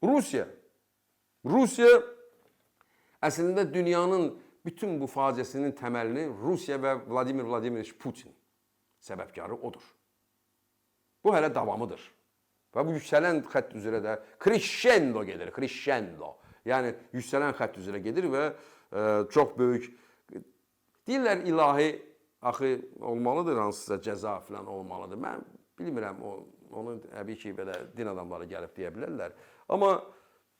Rusiya əslində dünyanın bütün bu faciəsinin təməlini Rusiya və Vladimir Vladimiroviç Putin səbəbkarı odur. Bu hələ davamıdır. Və bu yüksələn xətt üzrə də crescendo gedir, crescendo. Yəni yüksələn xətt üzrə gedir və çox böyük deyirlər ilahi axı olmalıdır, hansısa cəza falan olmalıdır. Mən bilmirəm, onu təbii ki, belə din adamları gəlib deyə bilərlər. Amma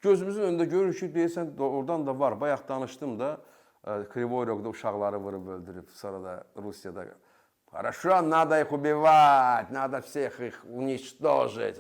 gözümüzün önündə görür ki, deyirsən, oradan da var. Bayaq danışdım da, Krivoyroqda uşaqları vurub öldürüb, sonra da Rusiyada хорошо, надо их убивать, надо всех их уничтожить.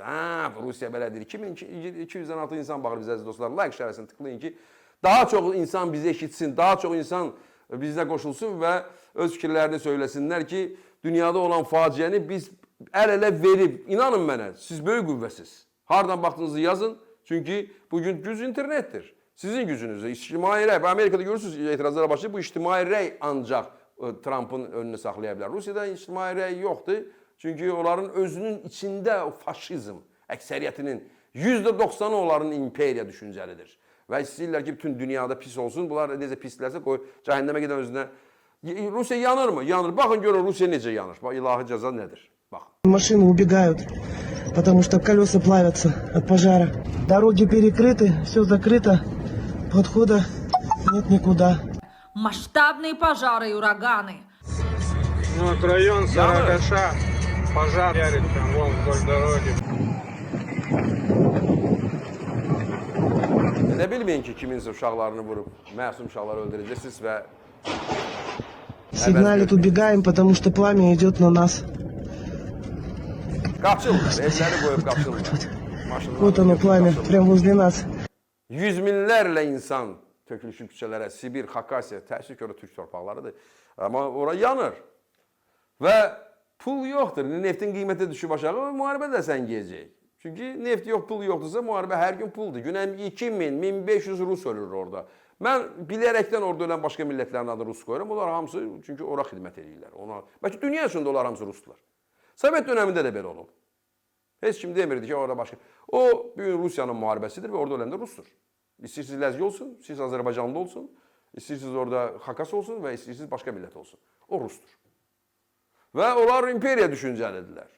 Rusiya belə deyir. 2200-dən artıq insan baxır bizə, əziz dostlar. Like şərəsini tıklayın ki, daha çox insan bizi eşitsin, daha çox insan bizə qoşulsun və öz fikirlərini söyləsinlər ki, dünyada olan faciəni biz əl-ələ verib, inanın mənə, siz böyük qüvvəsiz. Hardan baxdığınızı yazın, çünki bugün güc internetdir. Sizin gücünüzdə, ictimai rəy, Amerikada görürsünüz, etirazlara başlayıb, bu ictimai rəy ancaq Trump'ın önünü saxlaya bilər. Rusiyada ictimai rəy yoxdur, çünki onların özünün içində o faşizm, əksəriyyətinin %90'ı onların imperiya düşüncəlidir. Və istəyirlər ki, bütün dünyada pis olsun, bunlar necə pislərsə qoy, cəhənnəmə gedən özünə. Rusiya yanır mı? Yanır. Baxın görün Rusiya necə yanır. Bax, ilahi cəza nədir? Baxın. Машины убегают, потому что колеса плавятся от пожара. Дороги перекрыты, все закрыто, подхода нет никуда. Масштабные пожары и ураганы. Вот район Сарагаша, пожар ярит прям вон вдоль дороги. Nə bilməyin ki, kiminsə uşaqlarını vurub, məsum uşaqları öldürəcəksiniz və Сигналит, убегаем, потому что пламя идет на нас. qaçırlar, evləri qoyub qaçırlar. Вот оно пламя, прям возле нас. Yüz minlərlə insan tökülüşü küçələrə, Sibir, Xakasiya, təəssüf ki, Türk torpaqlarıdır. Amma ora yanır. Və pul yoxdur. Neftin qiyməti düşüb aşağı, müharibə də səngiyəcək. Çünki neft yox, pul yoxdursa müharibə hər gün puldur. Günə 2000, 1500 Rus ölür orada. Mən bilərəkdən orada ölən başqa millətlərin adını Rus qoyuram. Onlar hamısı, çünki ora xidmət edirlər. Bəlkə dünya üçündə onlar hamısı Rusdular. Sovet dönəmində də belə olub. Heç kim demirdi ki, orada başqa. O, bugün Rusiyanın müharibəsidir və orada ölən də Rusdur. İstəyirsiniz Ləzgi olsun, istəyirsiniz Azərbaycanlı olsun, istəyirsiniz orada Xakas olsun və istəyirsiniz başqa millət olsun. O Rusdur. Və onlar imperiya düşüncəlidirlər.